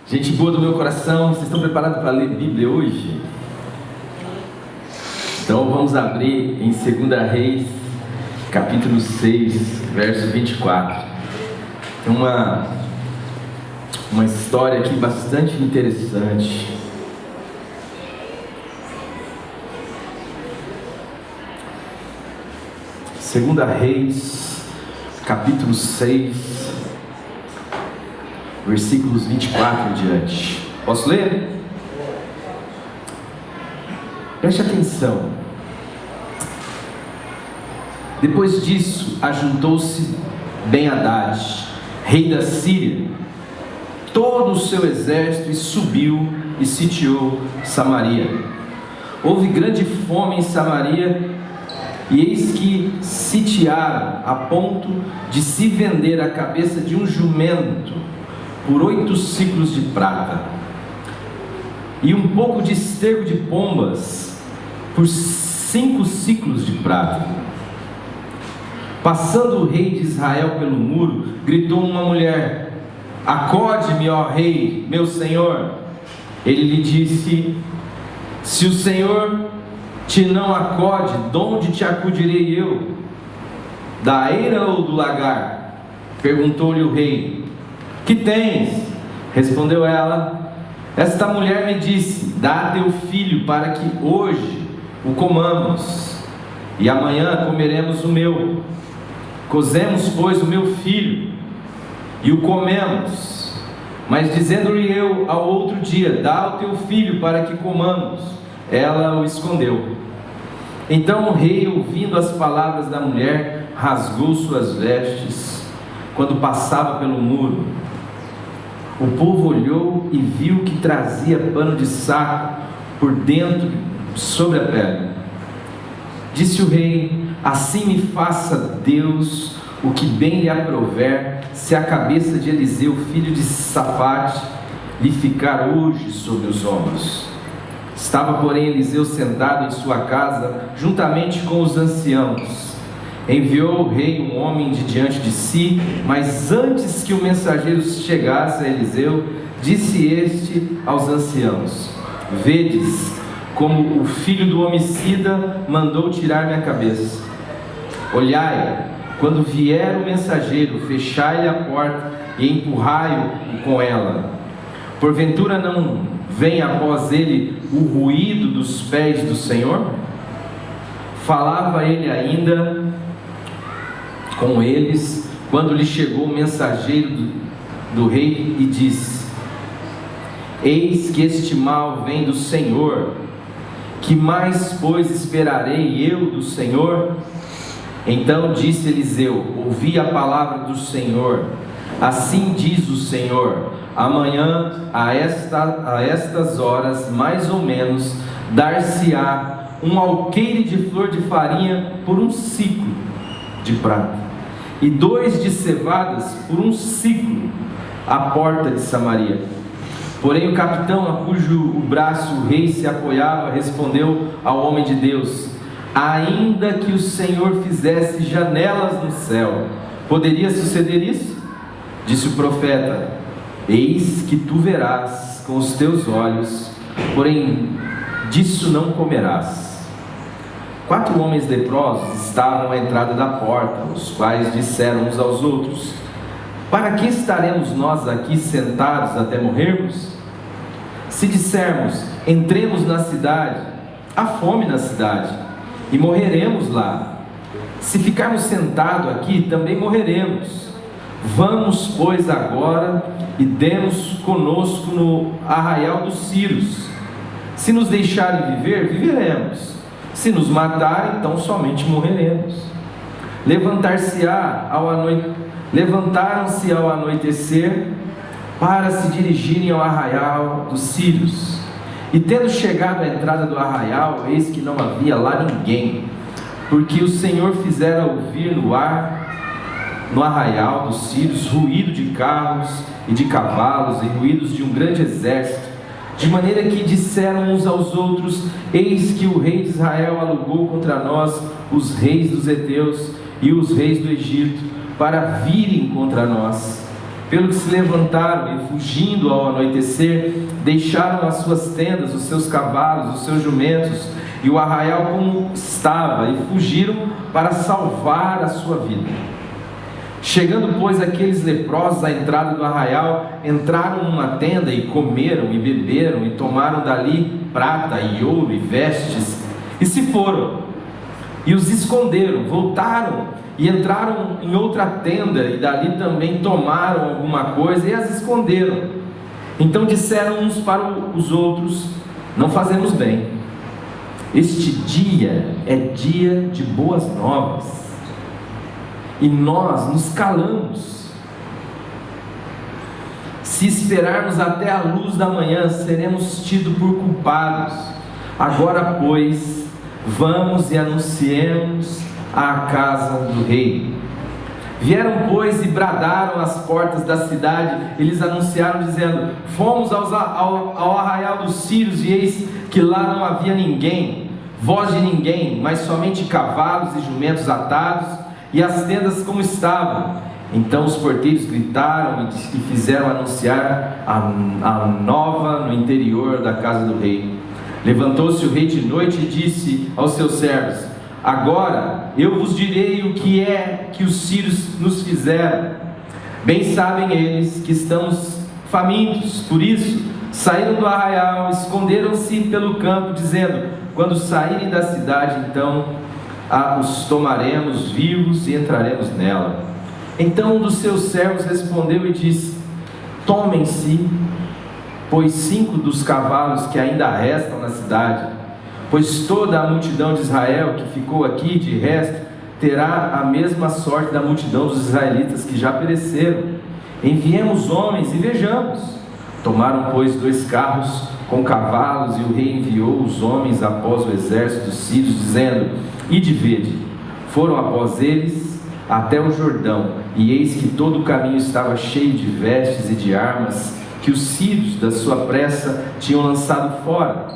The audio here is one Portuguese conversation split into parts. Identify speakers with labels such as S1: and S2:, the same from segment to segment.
S1: Gente boa do meu coração, vocês estão preparados para ler Bíblia hoje? Então vamos abrir em 2 Reis, capítulo 6, verso 24. Tem uma história aqui bastante interessante. Segunda Reis, capítulo 6, versículos 24 em diante. Posso ler? Preste atenção. Depois disso, ajuntou-se Ben-Hadad, rei da Síria, todo o seu exército, e subiu e sitiou Samaria. Houve grande fome em Samaria, e eis que sitiaram a ponto de se vender a cabeça de um jumento por 8 siclos de prata, e um pouco de esterco de pombas por 5 siclos de prata. Passando o rei de Israel pelo muro, gritou uma mulher: acode-me, ó rei, meu senhor. Ele lhe disse: se o Senhor te não acode, donde te acudirei eu? Da eira ou do lagar? Perguntou-lhe o rei. Que tens? Respondeu ela: esta mulher me disse: dá teu filho para que hoje o comamos, e amanhã comeremos o meu. Cozemos, pois, o meu filho e o comemos. Mas dizendo-lhe eu ao outro dia: dá o teu filho para que comamos, ela o escondeu. Então o rei, ouvindo as palavras da mulher, rasgou suas vestes quando passava pelo muro. O povo olhou e viu que trazia pano de saco por dentro sobre a pele. Disse o rei: assim me faça Deus o que bem lhe aprouver, se a cabeça de Eliseu, filho de Safate, lhe ficar hoje sobre os ombros. Estava, porém, Eliseu sentado em sua casa, juntamente com os anciãos. Enviou o rei um homem de diante de si, mas antes que o mensageiro chegasse a Eliseu, disse este aos anciãos: vedes como o filho do homicida mandou tirar minha cabeça. Olhai, quando vier o mensageiro, fechai-lhe a porta e empurrai-o com ela. Porventura não vem após ele o ruído dos pés do Senhor? Falava ele ainda com eles, quando lhe chegou o mensageiro do rei e disse: eis que este mal vem do Senhor. Que mais, pois, esperarei eu do Senhor? Então disse Eliseu: ouvi a palavra do Senhor. Assim diz o Senhor: amanhã a estas horas, mais ou menos, dar-se-á um alqueire de flor de farinha por 1 siclo de prata, e 2 de cevadas por 1 siclo, à porta de Samaria. Porém o capitão, a cujo braço o rei se apoiava, respondeu ao homem de Deus: ainda que o Senhor fizesse janelas no céu, poderia suceder isso? Disse o profeta: eis que tu verás com os teus olhos, porém disso não comerás. 4 homens leprosos estavam à entrada da porta, os quais disseram uns aos outros: para que estaremos nós aqui sentados até morrermos? Se dissermos: entremos na cidade, há fome na cidade, e morreremos lá. Se ficarmos sentados aqui, também morreremos. Vamos, pois, agora e demos conosco no arraial dos Círios. Se nos deixarem viver, viveremos. Se nos matarem, então somente morreremos. Levantaram-se ao anoitecer para se dirigirem ao arraial dos Círios. E tendo chegado à entrada do arraial, eis que não havia lá ninguém, porque o Senhor fizera ouvir no arraial dos Círios ruído de carros e de cavalos e ruídos de um grande exército, de maneira que disseram uns aos outros: eis que o rei de Israel alugou contra nós os reis dos heteus e os reis do Egito, para virem contra nós. pelo que se levantaram e, fugindo ao anoitecer, deixaram as suas tendas, os seus cavalos, os seus jumentos e o arraial como estava, e fugiram para salvar a sua vida. Chegando, pois, aqueles leprosos à entrada do arraial, entraram numa tenda e comeram e beberam e tomaram dali prata e ouro e vestes, e se foram e os esconderam. Voltaram e entraram em outra tenda e dali também tomaram alguma coisa e as esconderam. Então disseram uns para os outros: não fazemos bem. Este dia é dia de boas novas, e nós nos calamos. Se esperarmos até a luz da manhã, seremos tidos por culpados. Agora, pois, vamos e anunciemos à casa do rei. Vieram, pois, e bradaram às portas da cidade, e lhes anunciaram, dizendo: fomos ao arraial dos sírios, e eis que lá não havia ninguém, voz de ninguém, mas somente cavalos e jumentos atados, e as tendas como estavam. Então os porteiros gritaram e fizeram anunciar a nova no interior da casa do rei. Levantou-se o rei de noite e disse aos seus servos: agora eu vos direi o que é que os sírios nos fizeram. Bem sabem eles que estamos famintos, por isso saíram do arraial, esconderam-se pelo campo, dizendo: quando saírem da cidade, então os tomaremos vivos e entraremos nela. Então um dos seus servos respondeu e disse: tomem-se, pois 5 dos cavalos que ainda restam na cidade, pois toda a multidão de Israel que ficou aqui de resto terá a mesma sorte da multidão dos israelitas que já pereceram. Enviemos homens e vejamos. Tomaram, pois, 2 carros com cavalos, e o rei enviou os homens após o exército dos sírios, dizendo: ide vede. Foram após eles até o Jordão, e eis que todo o caminho estava cheio de vestes e de armas que os sírios da sua pressa tinham lançado fora.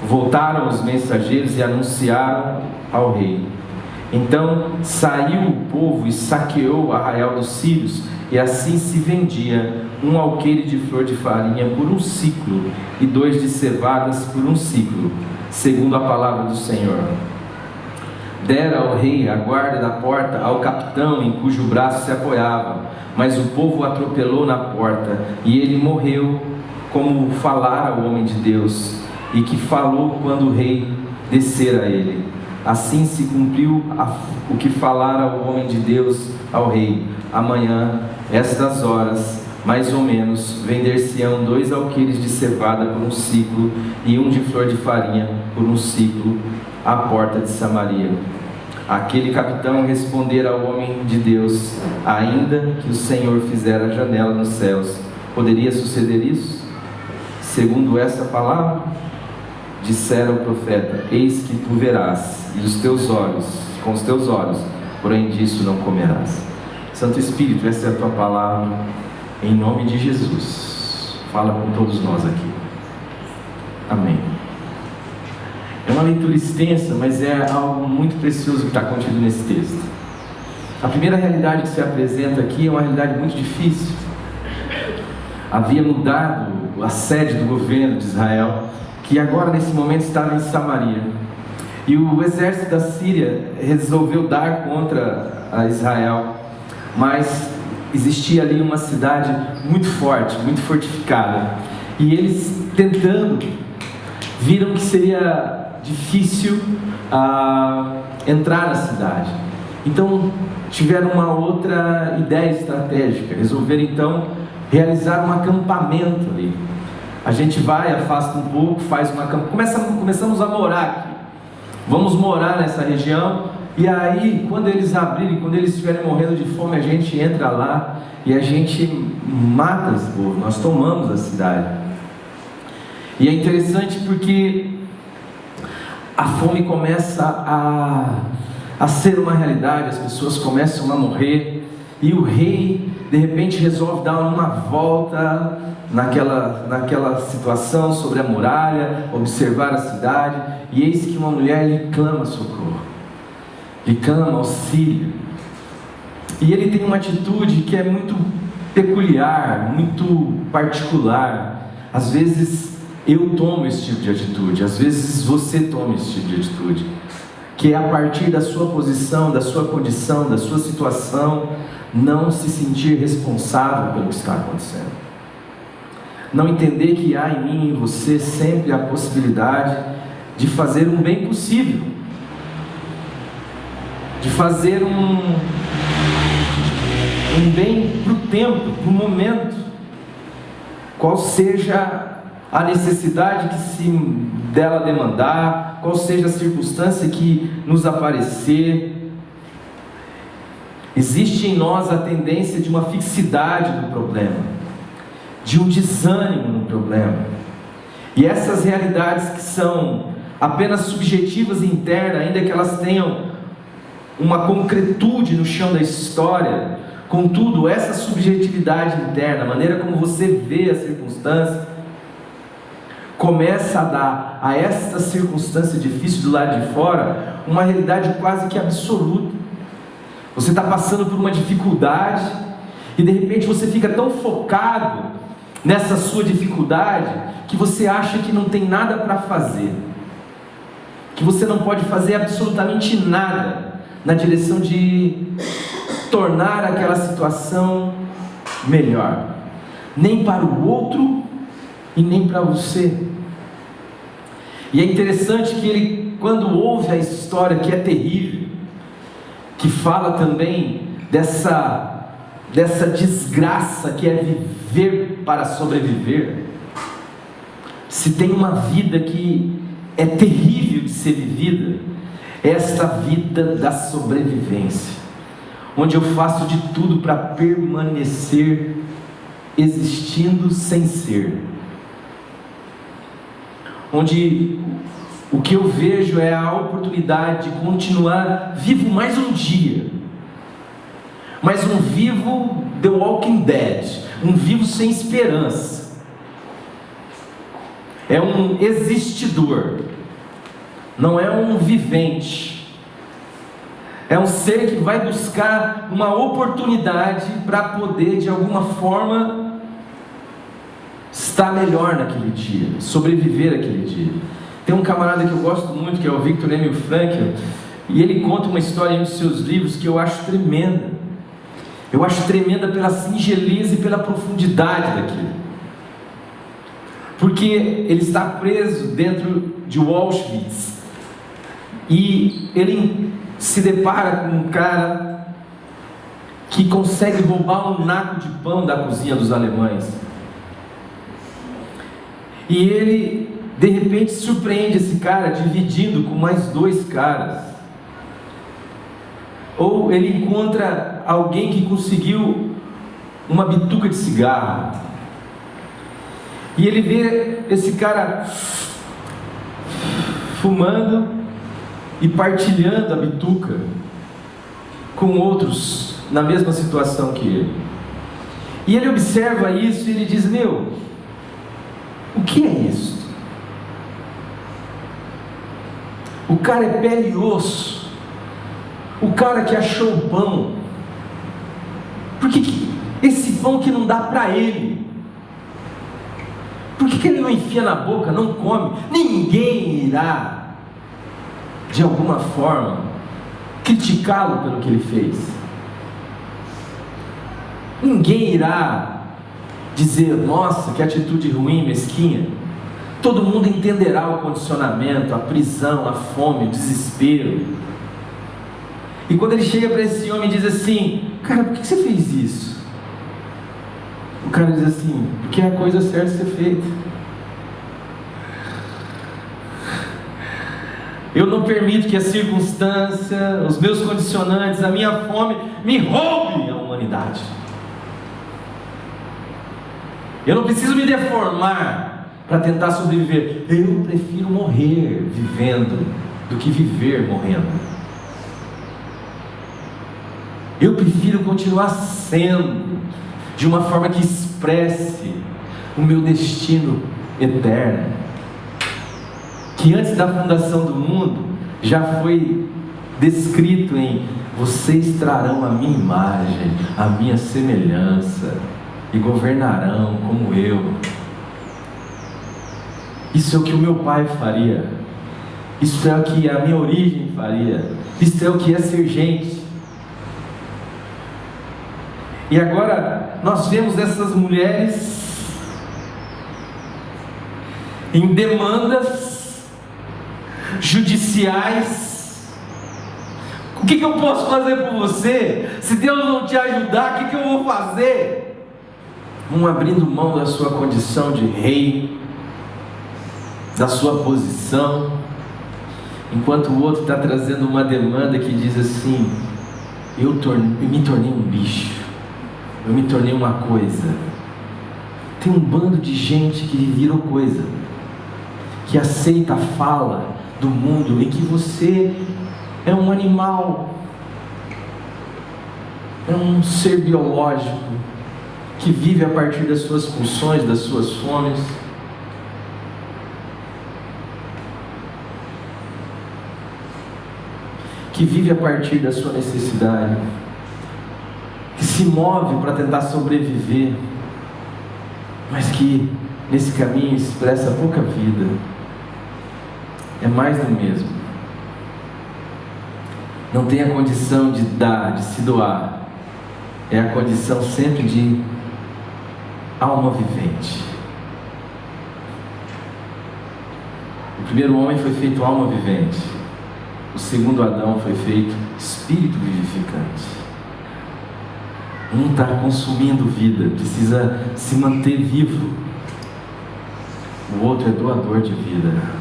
S1: Voltaram os mensageiros e anunciaram ao rei. Então saiu o povo e saqueou o arraial dos sírios, e assim se vendia 1 alqueire de flor de farinha por 1 siclo, e 2 de cevadas por 1 siclo, segundo a palavra do Senhor. Dera ao rei a guarda da porta ao capitão em cujo braço se apoiava, mas o povo o atropelou na porta, e ele morreu, como falara o homem de Deus, e que falou quando o rei descera a ele. Assim se cumpriu o que falara o homem de Deus ao rei: amanhã, estas horas, mais ou menos, vender-se-ão 2 alqueires de cevada por 1 siclo, e 1 de flor de farinha por 1 siclo, à porta de Samaria. Aquele capitão respondera ao homem de Deus: ainda que o Senhor fizera a janela nos céus, poderia suceder isso? Segundo essa palavra, dissera o profeta: eis que tu verás, e os teus olhos, com os teus olhos, porém disso não comerás. Santo Espírito, essa é a tua palavra, em nome de Jesus. Fala com todos nós aqui. Amém. É uma leitura extensa, mas é algo muito precioso que está contido nesse texto. A primeira realidade que se apresenta aqui é uma realidade muito difícil. Havia mudado a sede do governo de Israel, que agora nesse momento estava em Samaria, e o exército da Síria resolveu dar contra a Israel, mas existia ali uma cidade muito forte, muito fortificada, e eles tentando, viram que seria difícil entrar na cidade. Então tiveram uma outra ideia estratégica, resolveram então realizar um acampamento ali. A gente vai, afasta um pouco, faz uma começamos a morar aqui, vamos morar nessa região, e aí quando eles abrirem, quando eles estiverem morrendo de fome, a gente entra lá e a gente mata esse povo, nós tomamos a cidade. E é interessante porque a fome começa a ser uma realidade, as pessoas começam a morrer, e o rei de repente resolve dar uma volta naquela situação sobre a muralha, observar a cidade, e eis que uma mulher lhe clama socorro, lhe clama auxílio, e ele tem uma atitude que é muito peculiar, muito particular. Às vezes eu tomo esse tipo de atitude, às vezes você toma esse tipo de atitude, que é a partir da sua posição, da sua condição, da sua situação, não se sentir responsável pelo que está acontecendo. Não entender que há em mim e em você sempre a possibilidade de fazer um bem possível, de fazer um bem para o tempo, para o momento, qual seja a necessidade que se dela demandar, qual seja a circunstância que nos aparecer. Existe em nós a tendência de uma fixidade no problema, de um desânimo no problema, e essas realidades que são apenas subjetivas e internas, ainda que elas tenham uma concretude no chão da história, contudo, essa subjetividade interna, a maneira como você vê a circunstância, começa a dar a esta circunstância difícil do lado de fora uma realidade quase que absoluta. Você está passando por uma dificuldade e de repente você fica tão focado nessa sua dificuldade que você acha que não tem nada para fazer, que você não pode fazer absolutamente nada na direção de tornar aquela situação melhor, nem para o outro e nem para você. E é interessante que ele, quando ouve a história que é terrível, que fala também dessa desgraça que é viver para sobreviver, se tem uma vida que é terrível de ser vivida, é esta vida da sobrevivência, onde eu faço de tudo para permanecer existindo sem ser, onde o que eu vejo é a oportunidade de continuar vivo mais um dia, mas um vivo The Walking Dead, um vivo sem esperança, é um existidor, não é um vivente, é um ser que vai buscar uma oportunidade para poder de alguma forma estar melhor naquele dia, sobreviver aquele dia. Tem um camarada que eu gosto muito, que é o Viktor Emil Frankl, e ele conta uma história em um de seus livros que eu acho tremenda. Eu acho tremenda pela singeleza e pela profundidade daquilo. Porque ele está preso dentro de Auschwitz e ele se depara com um cara que consegue roubar um naco de pão da cozinha dos alemães. E ele, de repente, surpreende esse cara dividindo com mais 2 caras. Ou ele encontra alguém que conseguiu uma bituca de cigarro. E ele vê esse cara fumando e partilhando a bituca com outros na mesma situação que ele. E ele observa isso e ele diz: meu, o que é isso? O cara é pele e osso. O cara que achou o pão. Por que esse pão que não dá para ele? Por que ele não enfia na boca, não come? Ninguém irá, de alguma forma, criticá-lo pelo que ele fez. Ninguém irá dizer: nossa, que atitude ruim, mesquinha. Todo mundo entenderá o condicionamento, a prisão, a fome, o desespero. E quando ele chega para esse homem e diz assim: cara, por que você fez isso? O cara diz assim: porque é a coisa certa de ser feita. Eu não permito que a circunstância, os meus condicionantes, a minha fome me roubem a humanidade. Eu não preciso me deformar para tentar sobreviver. Eu prefiro morrer vivendo do que viver morrendo. Eu prefiro continuar sendo de uma forma que expresse o meu destino eterno, que antes da fundação do mundo já foi descrito em: vocês trarão a minha imagem, a minha semelhança. e governarão como eu. Isso é o que o meu pai faria. Isso é o que a minha origem faria. Isso é o que é ser gente. E agora nós vemos essas mulheres em demandas judiciais. O que eu posso fazer por você? Se Deus não te ajudar, o que eu vou fazer? Um abrindo mão da sua condição de rei, da sua posição, enquanto o outro está trazendo uma demanda que diz assim: eu me tornei um bicho, eu me tornei uma coisa. Tem um bando de gente que virou coisa, que aceita a fala do mundo em que você é um animal, é um ser biológico que vive a partir das suas pulsões, das suas fomes. Que vive a partir da sua necessidade, que se move para tentar sobreviver, mas que nesse caminho expressa pouca vida. É mais do mesmo. Não tem a condição de dar, de se doar. É a condição sempre de alma vivente. O primeiro homem foi feito alma vivente. O segundo Adão foi feito espírito vivificante. Um está consumindo vida, precisa se manter vivo. O outro é doador de vida.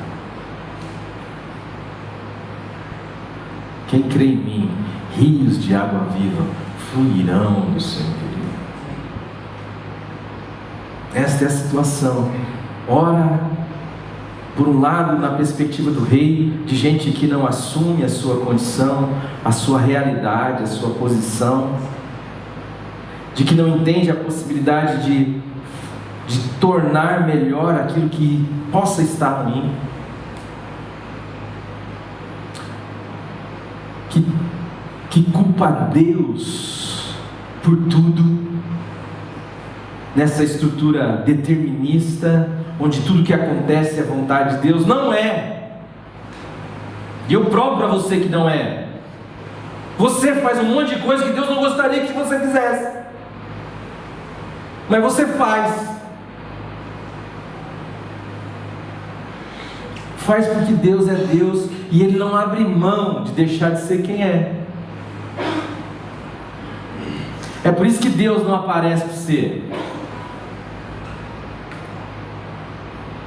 S1: Quem crê em mim, rios de água viva fluirão do seu interior. Esta é a situação. Ora, por um lado, na perspectiva do rei, de gente que não assume a sua condição, a sua realidade, a sua posição, de que não entende a possibilidade de tornar melhor aquilo que possa estar ruim, que culpa a Deus por tudo, nessa estrutura determinista, onde tudo que acontece é vontade de Deus. Não é. E eu provo para você que não é. Você faz um monte de coisa que Deus não gostaria que você fizesse, mas você faz. Faz porque Deus é Deus e Ele não abre mão de deixar de ser quem é. É por isso que Deus não aparece para você.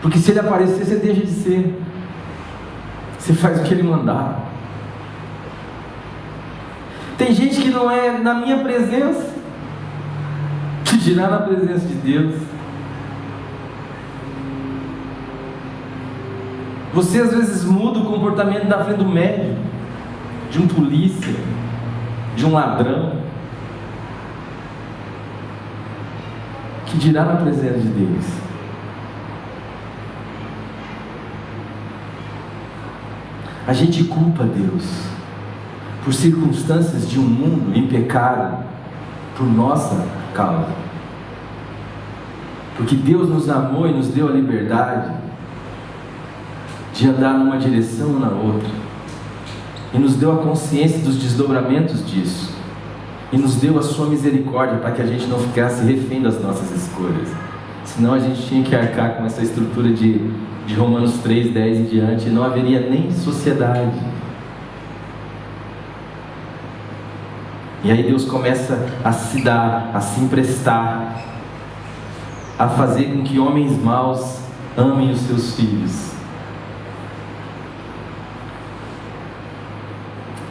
S1: Porque se Ele aparecer, você deixa de ser. Você faz o que Ele mandar. Tem gente que não é na minha presença, que dirá na presença de Deus. Você às vezes muda o comportamento da frente do médico, de um polícia, de um ladrão, que dirá na presença de Deus. A gente culpa Deus por circunstâncias de um mundo em pecado, por nossa causa. Porque Deus nos amou e nos deu a liberdade de andar numa direção ou na outra, e nos deu a consciência dos desdobramentos disso, e nos deu a sua misericórdia para que a gente não ficasse refém das nossas escolhas. Senão a gente tinha que arcar com essa estrutura de Romanos 3, 10 em diante, e não haveria nem sociedade. E aí Deus começa a se dar, a se emprestar, a fazer com que homens maus amem os seus filhos.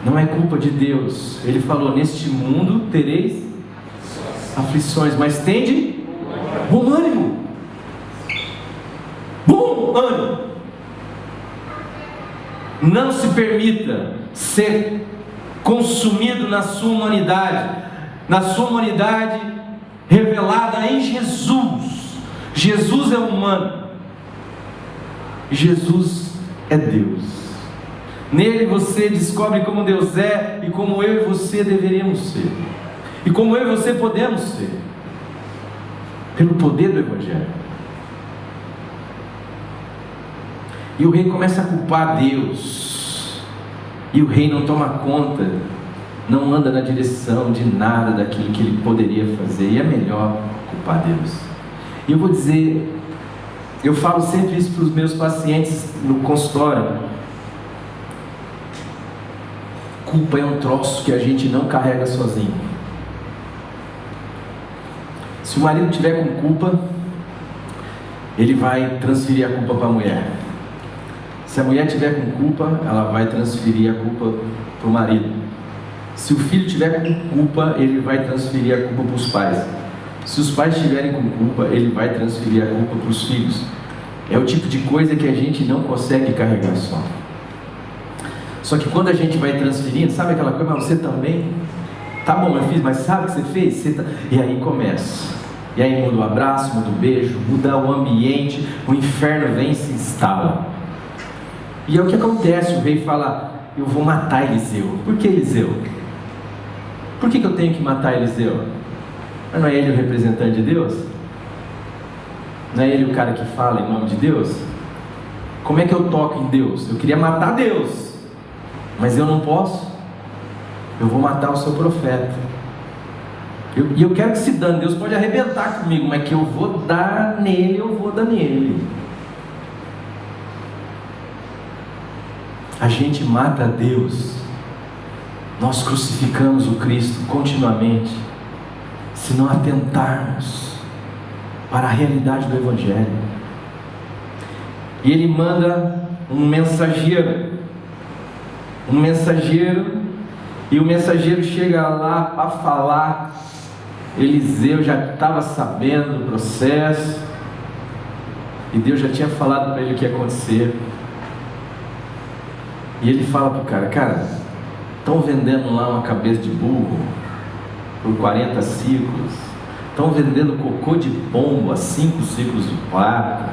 S1: Não é culpa de Deus. Ele falou: neste mundo tereis aflições, mas tende bom ânimo. Bom ânimo. Não se permita ser consumido na sua humanidade revelada em Jesus. Jesus é humano, Jesus é Deus. Nele você descobre como Deus é e como eu e você deveríamos ser, e como eu e você podemos ser. pelo poder do Evangelho. E o rei começa a culpar Deus, e o rei não toma conta, não anda na direção de nada daquilo que ele poderia fazer, e é melhor culpar Deus. E eu vou dizer, eu falo sempre isso para os meus pacientes no consultório: culpa é um troço que a gente não carrega sozinho. Se o marido tiver com culpa, ele vai transferir a culpa para a mulher. Se a mulher tiver com culpa, ela vai transferir a culpa para o marido. Se o filho tiver com culpa, ele vai transferir a culpa para os pais. Se os pais estiverem com culpa, ele vai transferir a culpa para os filhos. É o tipo de coisa que a gente não consegue carregar só. Só que quando a gente vai transferindo, sabe aquela coisa, mas você também? Tá bom, eu fiz, mas sabe o que você fez? E aí começa. E aí muda o abraço, muda o beijo, muda o ambiente, o inferno vem e se instala. E é o que acontece, o rei fala: eu vou matar Eliseu. Por que Eliseu? Por que eu tenho que matar Eliseu? Mas não é ele o representante de Deus? Não é ele o cara que fala em nome de Deus? Como é que eu toco em Deus? Eu queria matar Deus, mas eu não posso. Eu vou matar o seu profeta. E eu quero que se dane. Deus pode arrebentar comigo, mas que eu vou dar nele, eu vou dar nele. A gente mata a Deus, nós crucificamos o Cristo continuamente, se não atentarmos para a realidade do Evangelho. E ele manda um mensageiro, e o mensageiro chega lá para falar. Eliseu já estava sabendo do processo, e Deus já tinha falado para ele o que ia acontecer. E ele fala para o cara, estão vendendo lá uma cabeça de burro por 40 ciclos, estão vendendo cocô de pombo a 5 ciclos de prata,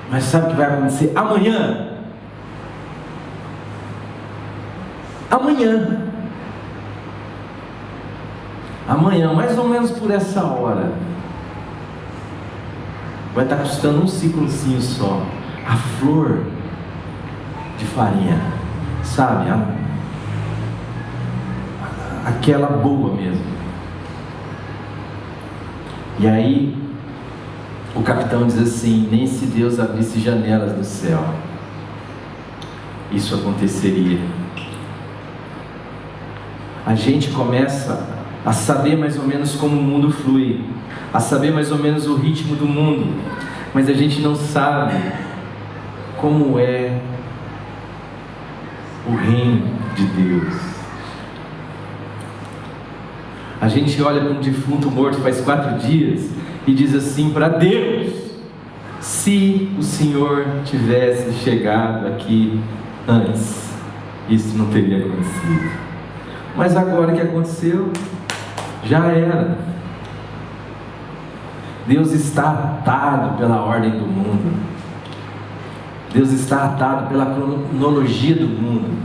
S1: mas sabe o que vai acontecer amanhã? Amanhã, mais ou menos por essa hora, vai estar custando um ciclozinho só, a flor de farinha, sabe? Aquela boa mesmo. E aí o capitão diz assim: nem se Deus abrisse janelas do céu, isso aconteceria. A gente começa a saber mais ou menos como o mundo flui, a saber mais ou menos o ritmo do mundo, mas a gente não sabe como é o reino de Deus. A gente olha para um defunto morto faz 4 dias e diz assim para Deus: se o Senhor tivesse chegado aqui antes, isso não teria acontecido. Mas agora que aconteceu, já era. Deus está atado pela ordem do mundo. Deus está atado pela cronologia do mundo.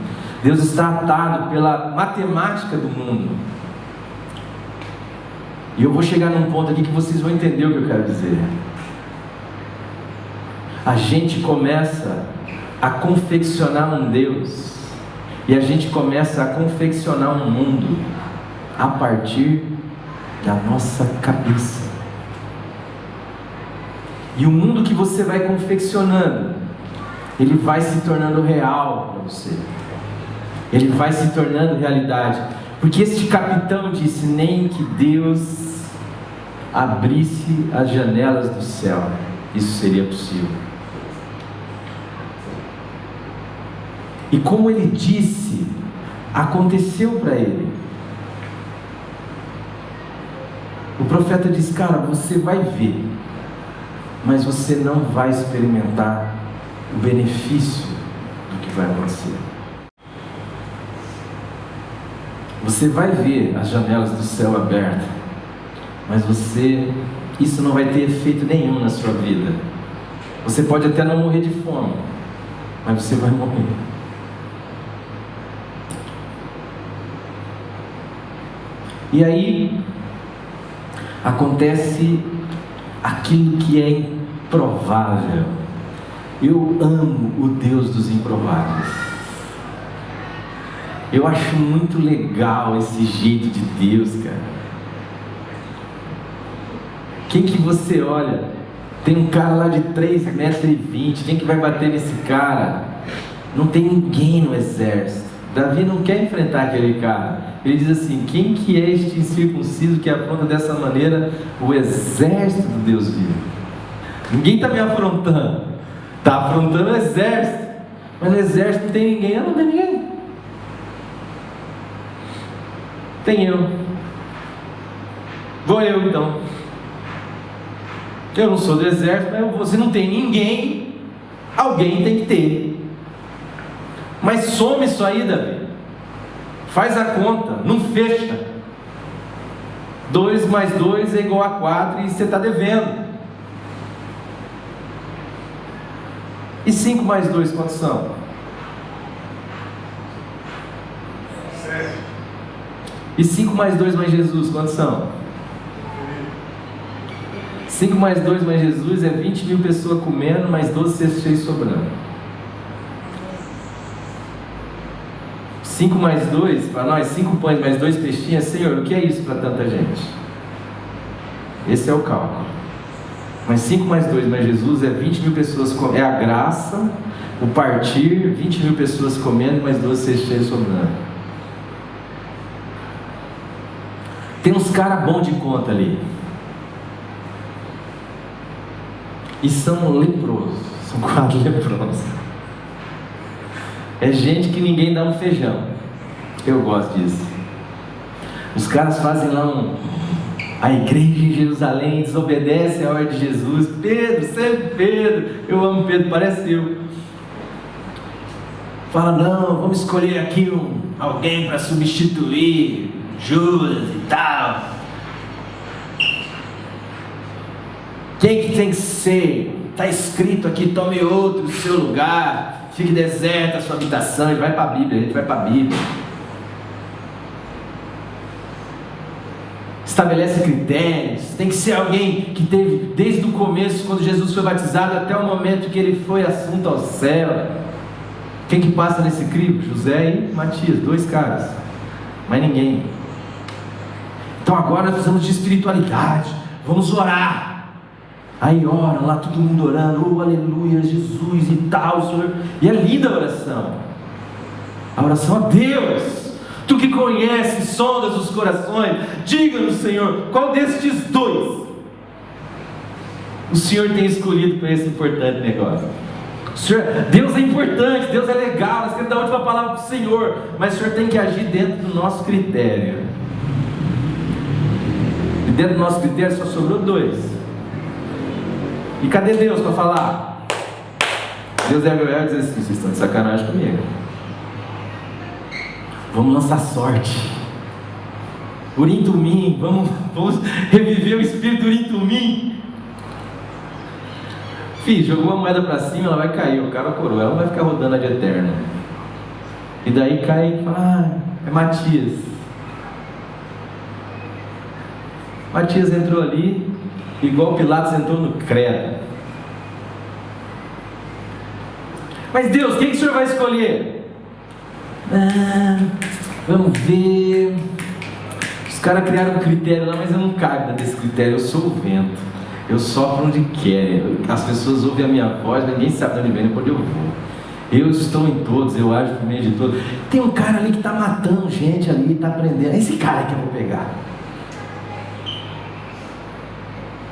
S1: Deus está atado pela matemática do mundo. E eu vou chegar num ponto aqui que vocês vão entender o que eu quero dizer. A gente começa a confeccionar um Deus, e a gente começa a confeccionar um mundo a partir da nossa cabeça. E o mundo que você vai confeccionando, ele vai se tornando real para você. Ele vai se tornando realidade. Porque este capitão disse: nem que Deus abrisse as janelas do céu, isso seria possível. E como ele disse, aconteceu para ele. O profeta diz: cara, você vai ver, mas você não vai experimentar o benefício do que vai acontecer. Você vai ver as janelas do céu abertas, mas isso não vai ter efeito nenhum na sua vida. Você pode até não morrer de fome, mas você vai morrer. E aí, acontece aquilo que é improvável. Eu amo o Deus dos improváveis. Eu acho muito legal esse jeito de Deus, cara. Quem que você olha? Tem um cara lá de 3,20 metros, quem que vai bater nesse cara? Não tem ninguém no exército. Davi não quer enfrentar aquele cara. Ele diz assim: quem que é este incircunciso que afronta dessa maneira o exército do Deus vivo? Ninguém está me afrontando, está afrontando o exército. Mas no exército não tem ninguém. Não tem ninguém. Tem eu. Vou eu então. Eu não sou do exército, mas você não tem ninguém. Alguém tem que ter. Mas some isso aí, Davi. Faz a conta, não fecha. 2 mais 2 é igual a 4 e você está devendo. E 5 mais 2 quantos são?
S2: 7.
S1: E 5 mais 2 mais Jesus quantos são? 5 mais 2 mais Jesus é 20 mil pessoas comendo, mais 12 cestos cheios sobrando. 5 mais 2, para nós, 5 pães mais 2 peixinhos, Senhor, o que é isso para tanta gente? Esse é o cálculo. Mas 5 mais 2 mais Jesus é 20 mil pessoas comendo, é a graça, o partir, 20 mil pessoas comendo, mais 12 cestos cheios sobrando. Tem uns caras bons de conta ali. E são leprosos, são 4 leprosos. É gente que ninguém dá um feijão. Eu gosto disso. Os caras fazem lá a igreja em Jerusalém desobedece a ordem de Jesus. Pedro, sempre Pedro. Eu amo Pedro, parece eu. Fala, não, vamos escolher aqui alguém para substituir Judas e tal. Quem que tem que ser? Está escrito aqui, tome outro no seu lugar. Fique deserta a sua habitação. Ele vai para a Bíblia, a gente vai para a Bíblia. Estabelece critérios. Tem que ser alguém que teve desde o começo, quando Jesus foi batizado, até o momento que ele foi assunto ao céu. Quem que passa nesse crivo? José e Matias, 2 caras, mas ninguém. Então agora nós precisamos de espiritualidade. Vamos orar. Aí oram lá, todo mundo orando, oh aleluia, Jesus e tal, Senhor. E é linda a oração. A oração a Deus. Tu que conheces, sondas os corações, diga-nos, Senhor, qual destes 2 o Senhor tem escolhido para esse importante negócio? Senhor, Deus é importante, Deus é legal, nós queremos dar a última palavra para o Senhor, mas o Senhor tem que agir dentro do nosso critério. E dentro do nosso critério só sobrou 2. E cadê Deus para falar? Deus deve olhar e dizer assim: vocês estão de sacanagem comigo. Vamos lançar sorte. Urim Tumim, vamos reviver o espírito do Urim Tumim. Filho, jogou a moeda para cima, ela vai cair, o cara coroa, ela não vai ficar rodando a de eterna. E daí cai e fala: é Matias. Matias entrou ali, igual Pilatos entrou no credo. Mas Deus, quem que o Senhor vai escolher? Vamos ver. Os caras criaram um critério lá, mas eu não caio desse critério. Eu sou o vento, eu sopro onde quer. As pessoas ouvem a minha voz, ninguém sabe de onde vem, nem onde eu vou. Eu estou em todos, eu ajo por meio de todos. Tem um cara ali que está matando gente ali, está prendendo. É esse cara que eu vou pegar.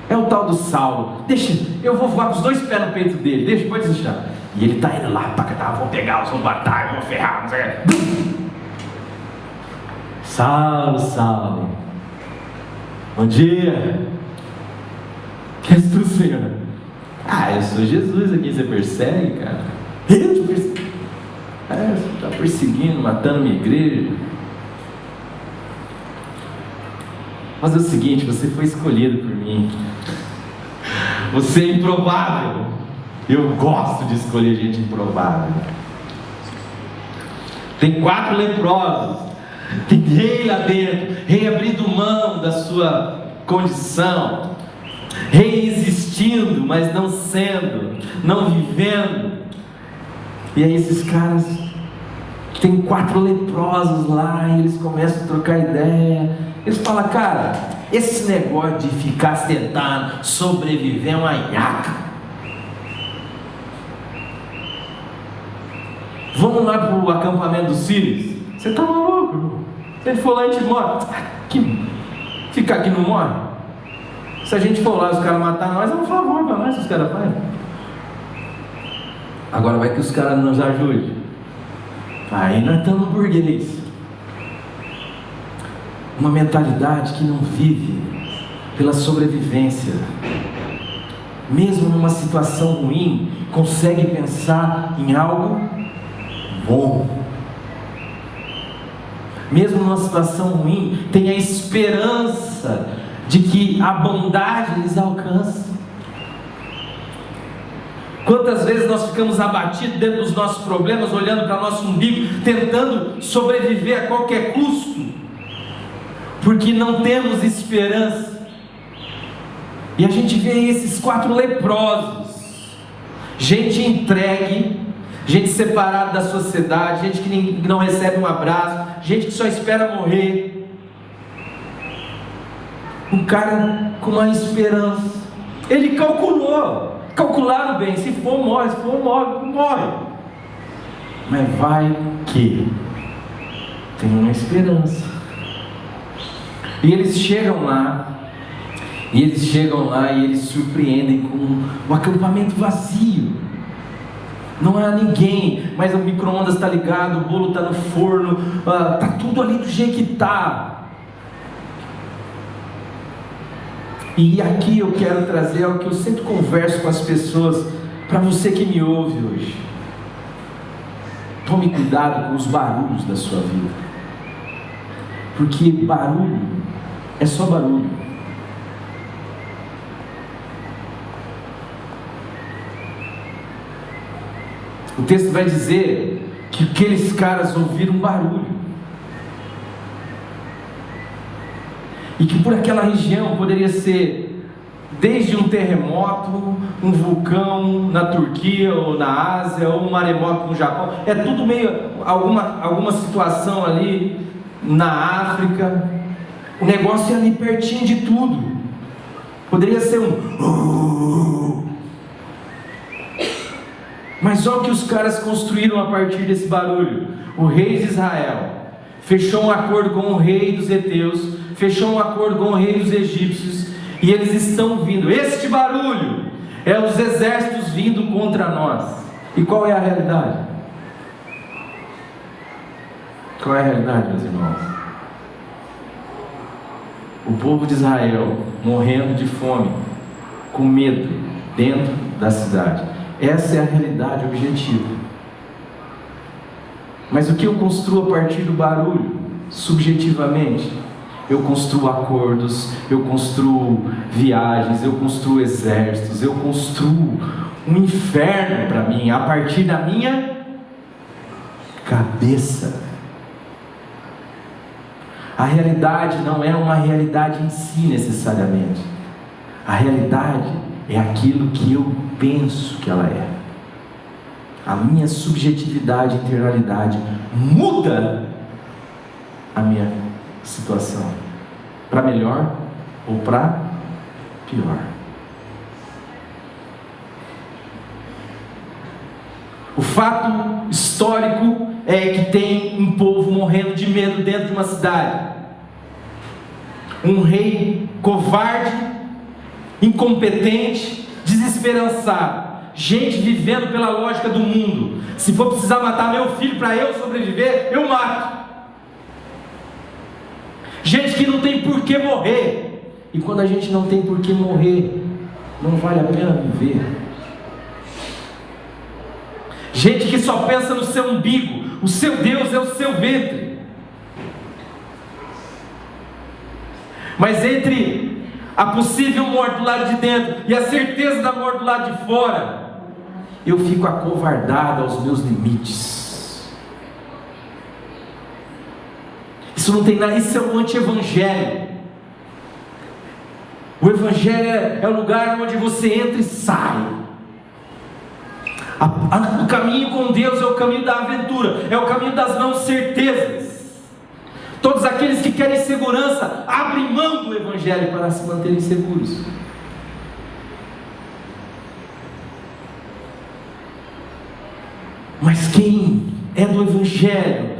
S1: É o tal do Saulo. Deixa, eu vou voar com os 2 pés no peito dele. Deixa, pode deixar. E ele está indo lá, vou pegar, vou batalhar, vou ferrar, não sei o que. Saulo, Saulo. Bom dia. Que és tu, Senhor? Eu sou Jesus aqui, você persegue, cara? Eu te perseguo. Você está perseguindo, matando minha igreja. Mas é o seguinte, você foi escolhido por mim. Você é improvável. Eu gosto de escolher gente improvável. Tem 4 leprosos. Tem rei lá dentro. Rei abrindo mão da sua condição, reexistindo, mas não sendo, não vivendo. E aí esses caras, tem 4 leprosos lá, e eles começam a trocar ideia. Eles falam: cara, esse negócio de ficar tentando sobreviver é uma nhaca. Vamos lá para o acampamento dos sírios. Você tá maluco, irmão? Se ele for lá, a gente morre. Ficar aqui não morre? Se a gente for lá, os caras matar nós, é um favor para nós, os caras fazem. Agora vai que os caras nos ajudem. Aí nós estamos burguês. Uma mentalidade que não vive pela sobrevivência. Mesmo numa situação ruim, consegue pensar em algo bom. Mesmo numa situação ruim, tem a esperança de que a bondade lhes alcança. Quantas vezes nós ficamos abatidos dentro dos nossos problemas, olhando para nosso umbigo, tentando sobreviver a qualquer custo, porque não temos esperança. E a gente vê esses 4 leprosos, gente entregue, gente separada da sociedade, gente que não recebe um abraço, gente que só espera morrer. Um cara com uma esperança. Ele calcularam bem: se for morre, se for morre. Mas vai que tem uma esperança. E eles chegam lá, e eles surpreendem com o acampamento vazio. Não há ninguém, mas o micro-ondas está ligado, o bolo está no forno, está tudo ali do jeito que está. E aqui eu quero trazer algo que eu sempre converso com as pessoas, para você que me ouve hoje. Tome cuidado com os barulhos da sua vida, porque barulho é só barulho. O texto vai dizer que aqueles caras ouviram barulho, e que por aquela região poderia ser desde um terremoto, um vulcão na Turquia ou na Ásia, ou um maremoto no Japão. É tudo meio alguma situação ali na África. O negócio é ali pertinho de tudo. Poderia ser Mas olha o que os caras construíram a partir desse barulho. O rei de Israel fechou um acordo com o rei dos heteus, fechou um acordo com o rei dos egípcios, e eles estão vindo. Este barulho é os exércitos vindo contra nós. E qual é a realidade? Qual é a realidade, meus irmãos? O povo de Israel morrendo de fome, com medo, dentro da cidade. Essa é a realidade objetiva. Mas o que eu construo a partir do barulho? Subjetivamente, eu construo acordos, eu construo viagens, eu construo exércitos, eu construo um inferno para mim, a partir da minha cabeça. A realidade não é uma realidade em si necessariamente. A realidade é aquilo que eu penso que ela é. A minha subjetividade, internalidade muda a minha situação, para melhor ou para pior. O fato histórico é que tem um povo morrendo de medo dentro de uma cidade. Um rei covarde, incompetente, desesperançado. Gente vivendo pela lógica do mundo. Se for precisar matar meu filho para eu sobreviver, eu mato. Gente que não tem por que morrer. E quando a gente não tem por que morrer, não vale a pena viver. Gente que só pensa no seu umbigo. O seu Deus é o seu ventre. Mas entre a possível morte do lado de dentro e a certeza da morte do lado de fora, eu fico acovardado aos meus limites. Isso não tem nada, isso é um anti-evangelho. O Evangelho é o lugar onde você entra e sai. O caminho com Deus é o caminho da aventura, é o caminho das não certezas. Todos aqueles que querem segurança abrem mão do Evangelho para se manterem seguros. Mas quem é do Evangelho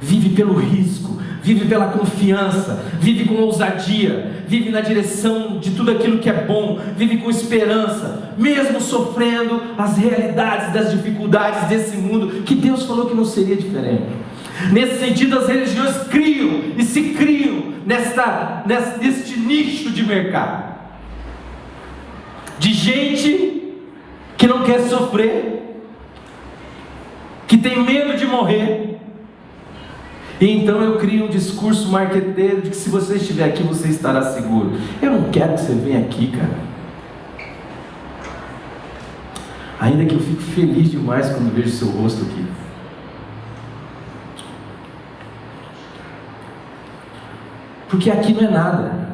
S1: vive pelo risco, vive pela confiança, vive com ousadia, vive na direção de tudo aquilo que é bom, vive com esperança, mesmo sofrendo as realidades das dificuldades desse mundo, que Deus falou que não seria diferente. Nesse sentido, as religiões criam e se criam neste nicho de mercado, de gente que não quer sofrer, que tem medo de morrer. E então eu crio um discurso marqueteiro de que se você estiver aqui, você estará seguro. Eu não quero que você venha aqui, cara. Ainda que eu fico feliz demais quando vejo seu rosto aqui. Porque aqui não é nada.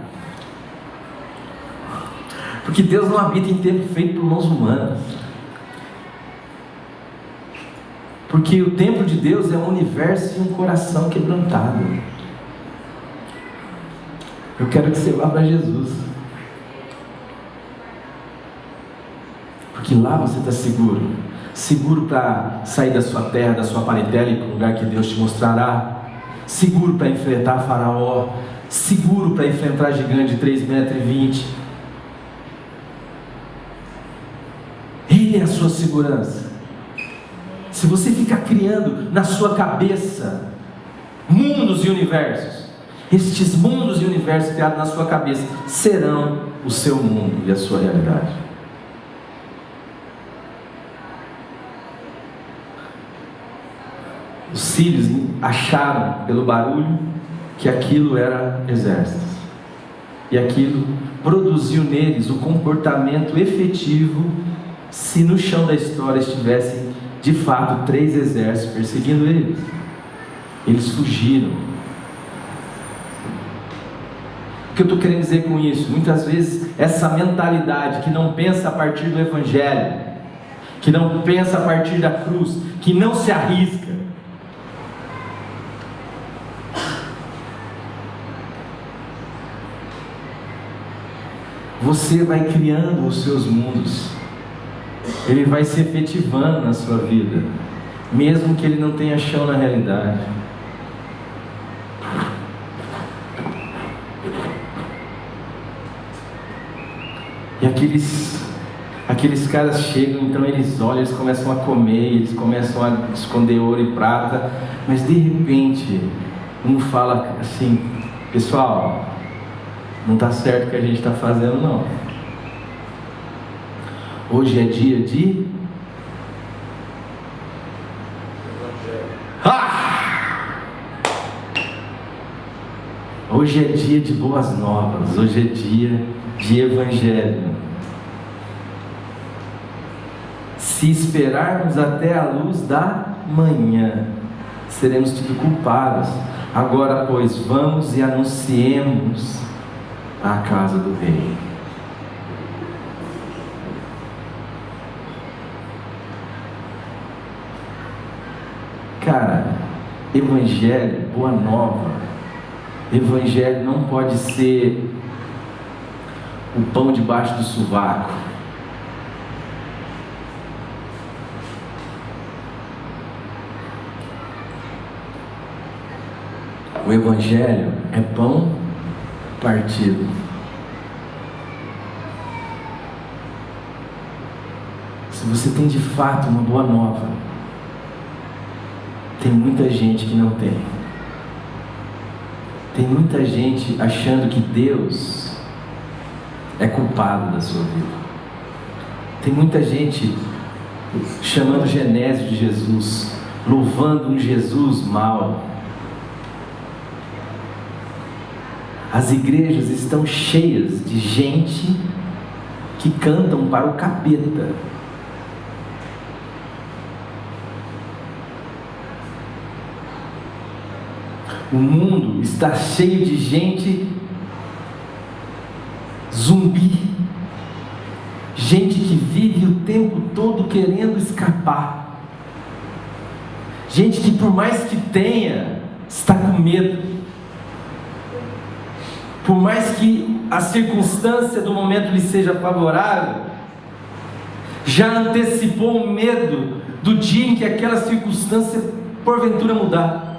S1: Porque Deus não habita em templo feito por mãos humanas. Porque o templo de Deus é um universo e um coração quebrantado. Eu quero que você vá para Jesus. Porque lá você está seguro. Seguro para sair da sua terra, da sua parentela e para o lugar que Deus te mostrará. Seguro para enfrentar Faraó. Seguro para enfrentar gigante de 3,20 metros. Ele é a sua segurança. Se você ficar criando na sua cabeça mundos e universos, estes mundos e universos criados na sua cabeça serão o seu mundo e a sua realidade. Os sírios acharam pelo barulho que aquilo era exércitos, e aquilo produziu neles o comportamento efetivo se no chão da história estivessem de fato 3 exércitos perseguindo eles. Eles fugiram. O que eu estou querendo dizer com isso? Muitas vezes essa mentalidade que não pensa a partir do Evangelho, que não pensa a partir da cruz, que não se arrisca, você vai criando os seus mundos. Ele vai se efetivando na sua vida, mesmo que ele não tenha chão na realidade. E aqueles caras chegam, então eles olham, eles começam a comer, eles começam a esconder ouro e prata, mas de repente um fala assim: pessoal, não está certo o que a gente está fazendo não. Hoje é dia de Hoje é dia de boas novas. Hoje é dia de Evangelho. Se esperarmos até a luz da manhã, seremos tidos culpados. Agora, pois, vamos e anunciemos a casa do Rei. Cara, Evangelho, boa nova. Evangelho não pode ser o pão debaixo do sovaco. O Evangelho é pão partido. Se você tem de fato uma boa nova, tem muita gente que não tem. Tem muita gente achando que Deus é culpado da sua vida. Tem muita gente chamando Genésio de Jesus, louvando um Jesus mau. As igrejas estão cheias de gente que cantam para o capeta. O mundo está cheio de gente zumbi, gente que vive o tempo todo querendo escapar, gente que por mais que tenha, está com medo, por mais que a circunstância do momento lhe seja favorável, já antecipou o medo do dia em que aquela circunstância porventura mudar,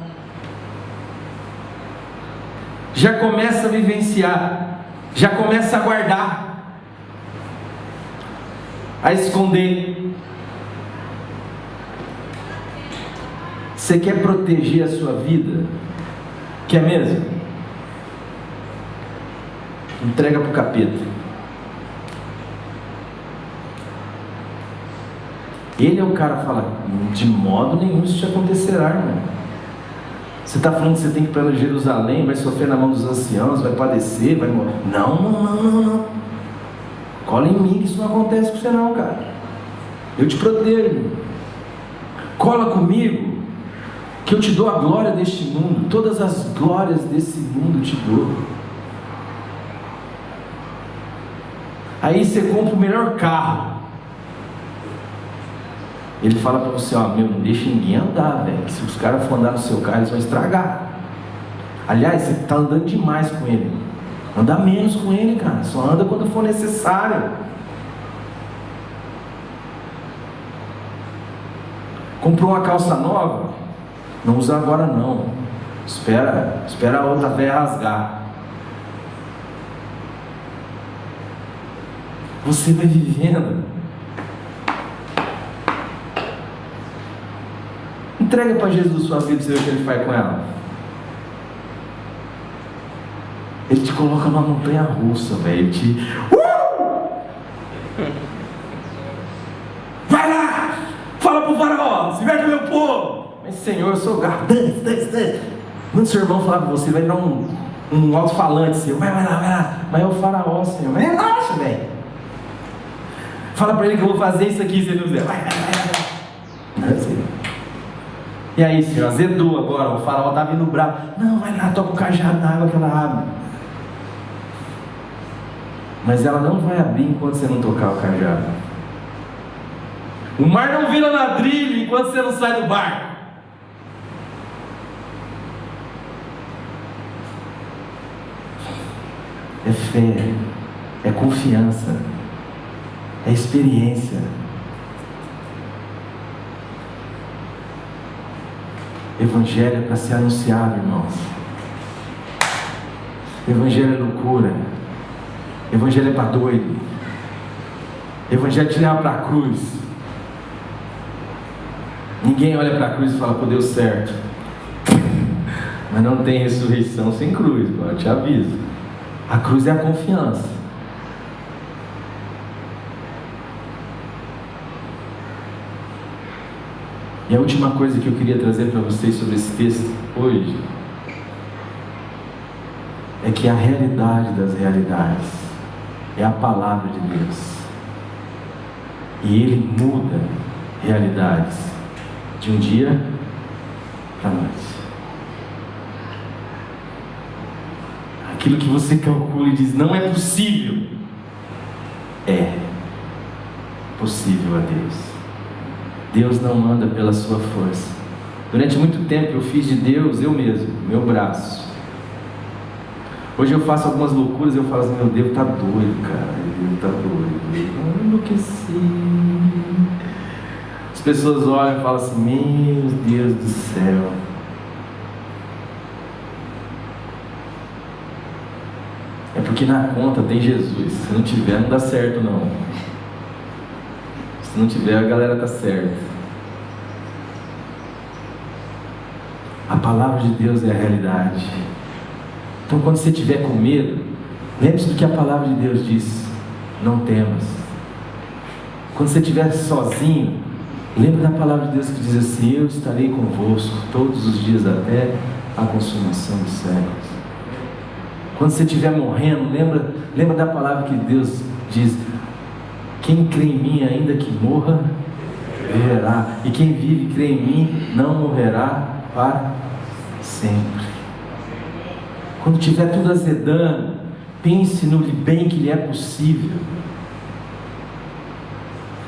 S1: já começa a vivenciar, já começa a guardar, a esconder. Você quer proteger a sua vida? Quer mesmo? Entrega para o capeta. Ele é o cara que fala: de modo nenhum isso te acontecerá, irmão. Você está falando que você tem que ir para Jerusalém, vai sofrer na mão dos anciãos, vai padecer, vai morrer. Não. Cola em mim que isso não acontece com você não, cara. Eu te protejo. Cola comigo, que eu te dou a glória deste mundo. Todas as glórias desse mundo eu te dou. Aí você compra o melhor carro. Ele fala para você: ó, meu, não deixa ninguém andar, velho. Se os caras for andar no seu carro, eles vão estragar. Aliás, você está andando demais com ele. Anda menos com ele, cara. Só anda quando for necessário. Comprou uma calça nova? Não usa agora não. Espera a outra velha rasgar. Você vai vivendo. Entrega para Jesus sua vida e você vê o que Ele faz com ela. Ele te coloca numa montanha russa, velho. Vai lá! Fala pro faraó, se verte o meu povo. Mas Senhor, eu sou gato. Manda seu irmão falar com você, vai dar um alto-falante seu. Vai lá. Mas é o faraó, Senhor. Mas relaxa, velho. Fala para ele que eu vou fazer isso aqui se ele não quiser. Vai. E aí, Senhor, azedou agora. O faraó está vindo bravo. Não, vai lá, toca o cajado na água que ela abre. Mas ela não vai abrir enquanto você não tocar o cajado. O mar não vira ladrilho enquanto você não sai do barco. É fé, é confiança, é experiência. Evangelho é para ser anunciado, irmãos. Evangelho é loucura. Evangelho é para doido. Evangelho te leva para a cruz. Ninguém olha para a cruz e fala: pô, deu certo. Mas não tem ressurreição sem cruz, eu te aviso. A cruz é a confiança. E a última coisa que eu queria trazer para vocês sobre esse texto hoje é que a realidade das realidades é a palavra de Deus. E Ele muda realidades de um dia para a noite. Aquilo que você calcula e diz: não é possível, é possível a Deus. Deus não anda pela sua força. Durante muito tempo eu fiz de Deus eu mesmo, meu braço. Hoje eu faço algumas loucuras e eu falo assim: meu Deus está doido, cara. Deus está doido. Eu enlouqueci. As pessoas olham e falam assim: meu Deus do céu. É porque na conta tem Jesus. Se não tiver, não dá certo não. Se não tiver, a galera tá certa. A palavra de Deus é a realidade. Então quando você estiver com medo, lembre-se do que a palavra de Deus diz: não temas. Quando você estiver sozinho, lembre da palavra de Deus que diz assim: eu estarei convosco todos os dias até a consumação dos séculos. Quando você estiver morrendo, lembra da palavra que Deus diz: quem crê em mim, ainda que morra, viverá. E quem vive e crê em mim, não morrerá para sempre. Quando tiver tudo azedando, pense no bem que lhe é possível.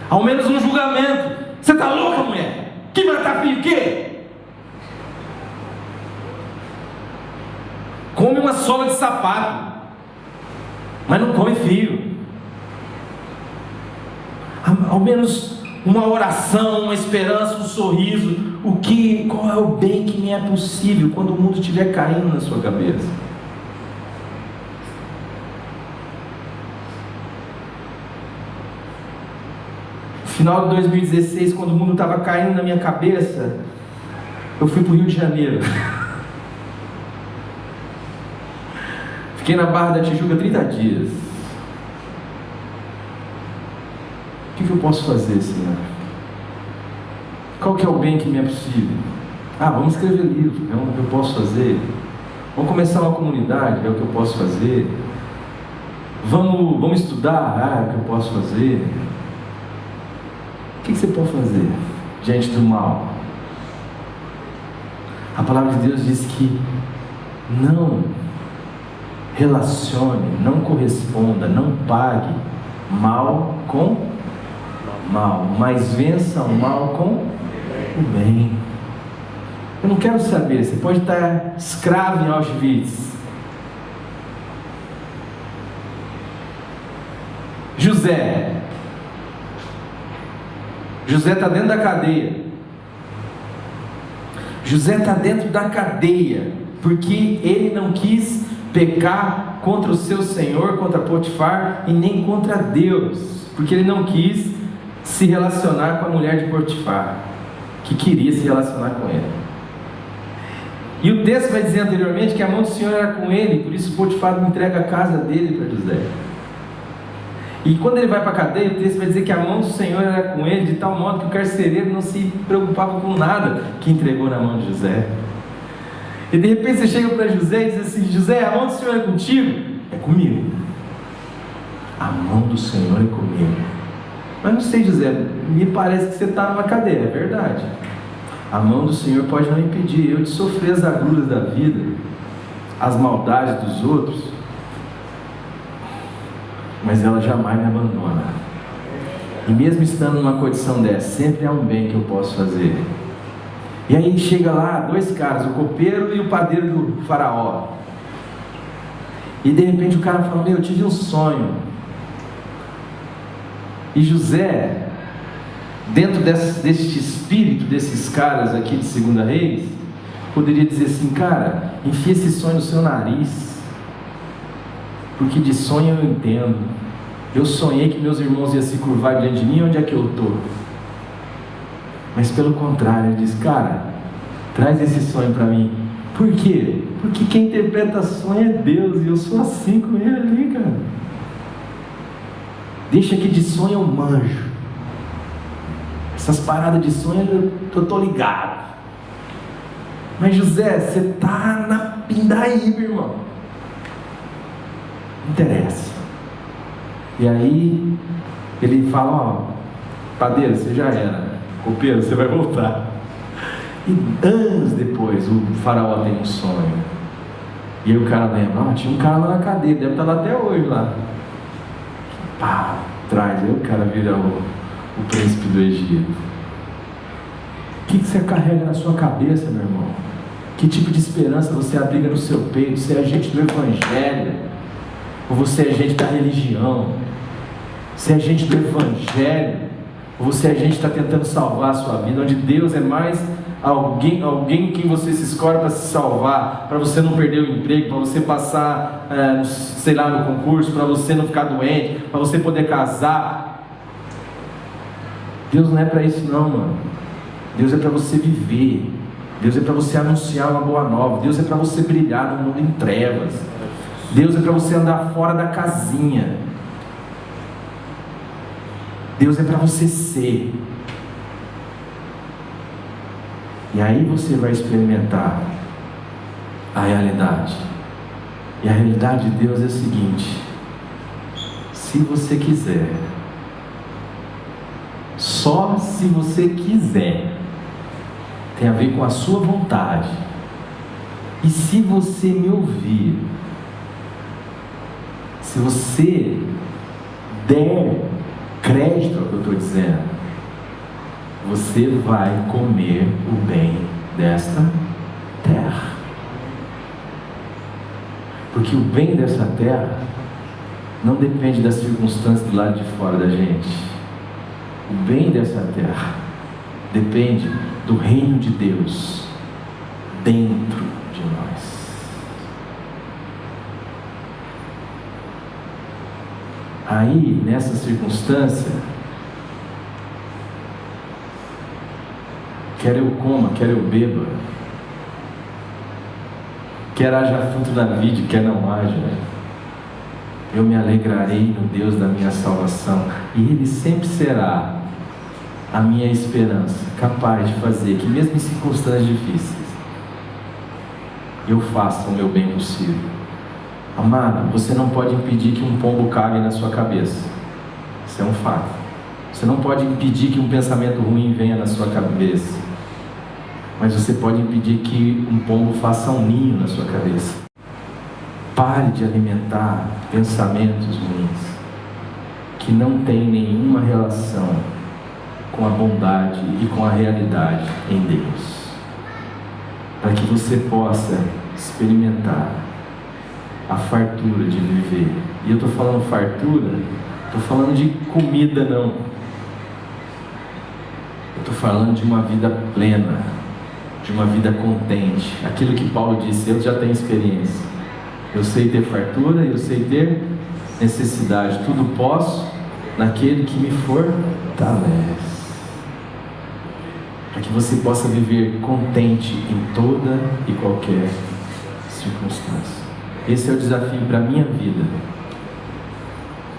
S1: Ao menos um julgamento. Você está louca, mulher? Que matar filho, o quê? Come uma sola de sapato, mas não come filho. Ao menos uma oração, uma esperança, um sorriso. Qual é o bem que me é possível quando o mundo estiver caindo na sua cabeça? No final de 2016, quando o mundo estava caindo na minha cabeça, eu fui para o Rio de Janeiro. Fiquei na Barra da Tijuca 30 dias. O que eu posso fazer, Senhor? Qual que é o bem que me é possível? Vamos escrever livro, é o que eu posso fazer. Vamos começar uma comunidade, é o que eu posso fazer. Vamos estudar, é o que eu posso fazer. O que você pode fazer diante do mal? A palavra de Deus diz que não relacione, não corresponda, não pague mal com mal, mas vença o mal com o bem. Eu não quero saber, você pode estar escravo em Auschwitz. José está dentro da cadeia. José está dentro da cadeia porque ele não quis pecar contra o seu senhor, contra Potifar, e nem contra Deus, porque ele não quis se relacionar com a mulher de Potifar, que queria se relacionar com ele. E o texto vai dizer anteriormente que a mão do Senhor era com ele, por isso Potifar entrega a casa dele para José. E quando ele vai para a cadeia, o texto vai dizer que a mão do Senhor era com ele, de tal modo que o carcereiro não se preocupava com nada que entregou na mão de José. E de repente você chega para José e diz assim: José, a mão do Senhor é contigo? É comigo. A mão do Senhor é comigo. Mas não sei, José, me parece que você está numa cadeia. É verdade. A mão do Senhor pode não impedir eu de sofrer as agruras da vida, as maldades dos outros, mas ela jamais me abandona. E mesmo estando numa condição dessa, sempre há um bem que eu posso fazer. E aí chega lá 2 caras, o copeiro e o padeiro do faraó. E de repente o cara fala: eu tive um sonho. E José, dentro deste espírito desses caras aqui de 2 Reis, poderia dizer assim: cara, enfia esse sonho no seu nariz, porque de sonho eu entendo. Eu sonhei que meus irmãos iam se curvar diante de mim. Onde é que eu estou? Mas pelo contrário, ele diz: cara, traz esse sonho para mim. Por quê? Porque quem interpreta sonho é Deus, e eu sou assim com ele ali, cara. Deixa que de sonho eu manjo. Essas paradas de sonho eu tô ligado. Mas José, você tá na pindaíba, irmão. Não interessa. E aí ele fala: ó, padeiro, você já era. Copeiro, você vai voltar. E anos depois o faraó tem um sonho. E aí o cara lembra: tinha um cara lá na cadeia, deve estar lá até hoje lá. Pá, traz. Aí o cara vira o príncipe do Egito. O que você carrega na sua cabeça, meu irmão? Que tipo de esperança você abriga no seu peito? Você é agente do Evangelho? Ou você é agente da religião? Você é agente do Evangelho? Ou você é agente que está tentando salvar a sua vida? Onde Deus é mais alguém em quem você se escolhe para se salvar, para você não perder o emprego, para você passar, sei lá, no concurso, para você não ficar doente, para você poder casar. Deus não é para isso não, mano. Deus é para você viver. Deus é para você anunciar uma boa nova. Deus é para você brilhar no mundo em trevas. Deus é para você andar fora da casinha. Deus é para você ser. E aí você vai experimentar a realidade. E a realidade de Deus é a seguinte: se você quiser, só se você quiser, tem a ver com a sua vontade. E se você me ouvir, Se você der crédito ao que eu estou dizendo, você vai comer o bem desta terra. Porque o bem dessa terra não depende das circunstâncias do lado de fora da gente. O bem dessa terra depende do reino de Deus dentro de nós. Aí, nessa circunstância, quer eu coma, quer eu beba, quer haja fruto na vide, quer não haja, eu me alegrarei no Deus da minha salvação, e Ele sempre será a minha esperança, capaz de fazer que mesmo em circunstâncias difíceis, eu faça o meu bem possível. Amado, você não pode impedir que um pombo cague na sua cabeça. Isso é um fato. Você não pode impedir que um pensamento ruim venha na sua cabeça. Mas você pode impedir que um pombo faça um ninho na sua cabeça. Pare de alimentar pensamentos ruins que não têm nenhuma relação com a bondade e com a realidade em Deus, para que você possa experimentar a fartura de viver. E eu estou falando fartura, estou falando de comida não, eu estou falando de uma vida plena, de uma vida contente. Aquilo que Paulo disse, eu já tenho experiência, eu sei ter fartura, eu sei ter necessidade, tudo posso naquele que me fortalece, para que você possa viver contente em toda e qualquer circunstância. Esse é o desafio para a minha vida,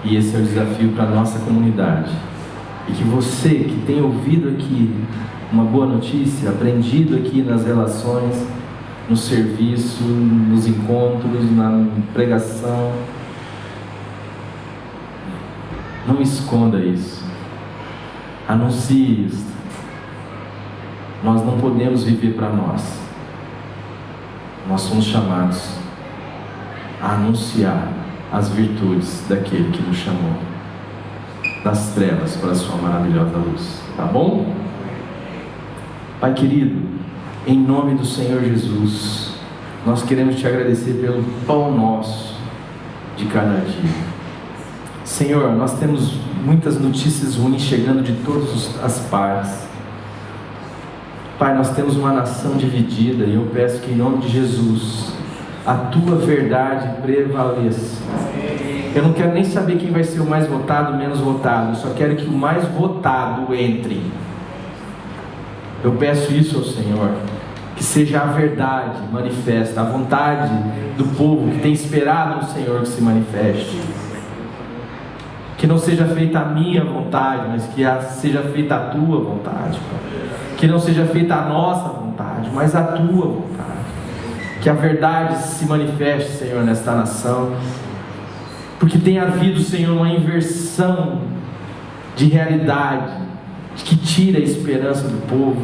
S1: e esse é o desafio para a nossa comunidade. E que você que tem ouvido aqui uma boa notícia, aprendido aqui nas relações, no serviço, nos encontros, na pregação, não esconda isso, anuncie isso. Nós não podemos viver para nós, nós somos chamados a anunciar as virtudes daquele que nos chamou das trevas para a sua maravilhosa luz, tá bom? Pai querido, em nome do Senhor Jesus, nós queremos te agradecer pelo pão nosso de cada dia. Senhor, nós temos muitas notícias ruins chegando de todas as partes. Pai, nós temos uma nação dividida, e eu peço que em nome de Jesus a tua verdade prevaleça. Eu não quero nem saber quem vai ser o mais votado, o menos votado. Eu só quero que o mais votado entre. Eu peço isso ao Senhor, que seja a verdade manifesta, a vontade do povo que tem esperado no Senhor que se manifeste. Que não seja feita a minha vontade, mas que seja feita a tua vontade, Pai. Que não seja feita a nossa vontade, mas a tua vontade. Que a verdade se manifeste, Senhor, nesta nação, porque tem havido, Senhor, uma inversão de realidade, que tira a esperança do povo,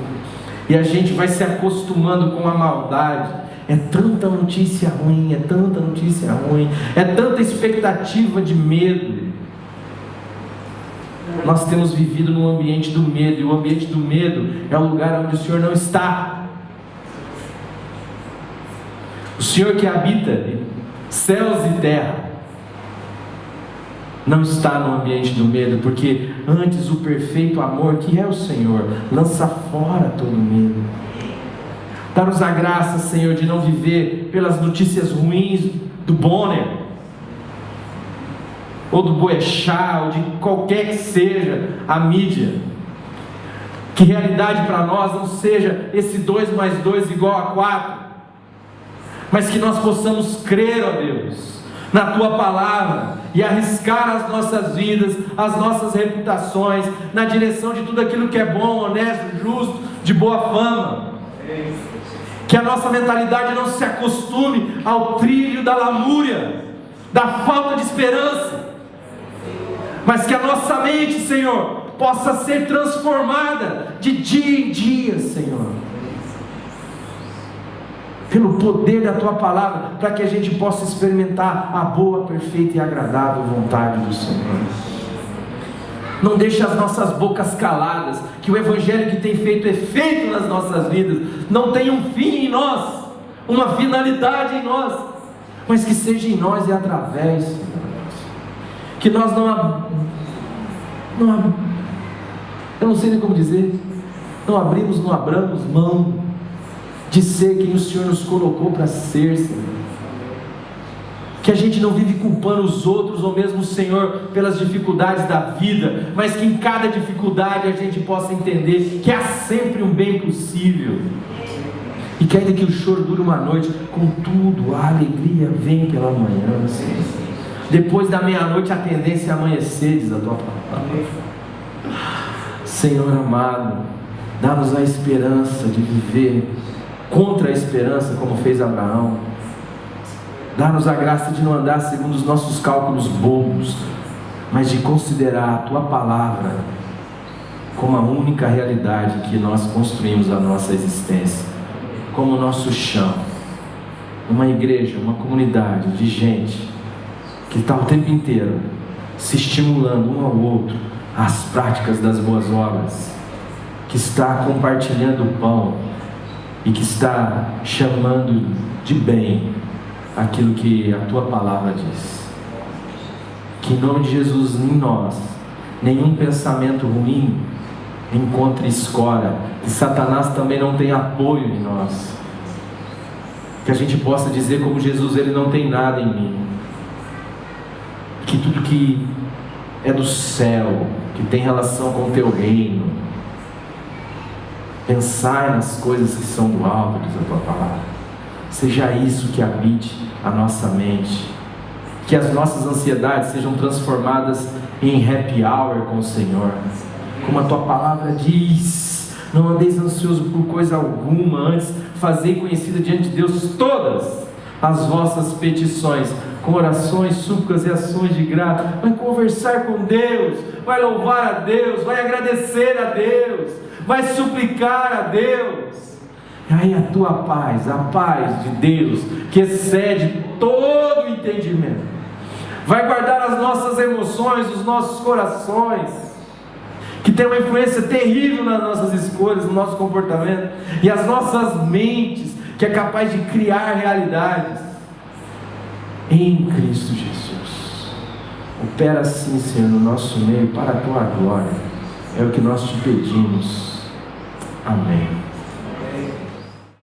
S1: e a gente vai se acostumando com a maldade. É tanta notícia ruim, é tanta notícia ruim, é tanta expectativa de medo. Nós temos vivido num ambiente do medo, e o ambiente do medo é o lugar onde o Senhor não está. O Senhor que habita céus e terra não está no ambiente do medo, porque antes o perfeito amor, que é o Senhor, lança fora todo medo. Dá-nos a graça, Senhor, de não viver pelas notícias ruins do Bonner, ou do Boechat, ou de qualquer que seja a mídia. Que realidade para nós não seja esse 2 mais 2 igual a 4, mas que nós possamos crer, ó Deus, na Tua Palavra, e arriscar as nossas vidas, as nossas reputações, na direção de tudo aquilo que é bom, honesto, justo, de boa fama. Que a nossa mentalidade não se acostume ao trilho da lamúria, da falta de esperança, mas que a nossa mente, Senhor, possa ser transformada de dia em dia, Senhor, pelo poder da Tua palavra, para que a gente possa experimentar a boa, perfeita e agradável vontade do Senhor. Não deixe as nossas bocas caladas, que o Evangelho que tem feito efeito nas nossas vidas, não tenha um fim em nós, uma finalidade em nós, mas que seja em nós e através, Senhor. Que nós eu não sei nem como dizer, não abramos mão de ser quem o Senhor nos colocou para ser, Senhor. Que a gente não vive culpando os outros ou mesmo o Senhor pelas dificuldades da vida, mas que em cada dificuldade a gente possa entender que há sempre um bem possível, e que ainda que o choro dure uma noite, contudo a alegria vem pela manhã, Senhor. Depois da meia-noite a tendência é amanhecer, diz a Tua palavra. Senhor amado, dá-nos a esperança de viver contra a esperança, como fez Abraão. Dá-nos a graça de não andar segundo os nossos cálculos bobos, mas de considerar a Tua palavra como a única realidade que nós construímos a nossa existência, como o nosso chão. Uma igreja, uma comunidade de gente que está o tempo inteiro se estimulando um ao outro às práticas das boas obras, que está compartilhando o pão e que está chamando de bem aquilo que a Tua palavra diz. Que em nome de Jesus, em nós, nenhum pensamento ruim encontre escora, que Satanás também não tem apoio em nós, que a gente possa dizer como Jesus: Ele não tem nada em mim, que tudo que é do céu, que tem relação com o Teu reino, pensai nas coisas que são do alto, diz a Tua palavra. Seja isso que habite a nossa mente, que as nossas ansiedades sejam transformadas em happy hour com o Senhor, como a Tua palavra diz: não andeis ansioso por coisa alguma, antes fazei conhecida diante de Deus todas as vossas petições, com orações, súplicas e ações de graça. Vai conversar com Deus, vai louvar a Deus, vai agradecer a Deus, vai suplicar a Deus. E aí a Tua paz, a paz de Deus, que excede todo entendimento, vai guardar as nossas emoções, os nossos corações, que tem uma influência terrível nas nossas escolhas, no nosso comportamento, e as nossas mentes, que é capaz de criar realidades em Cristo Jesus. Opera assim, Senhor, no nosso meio, para a Tua glória. É o que nós te pedimos. Amém.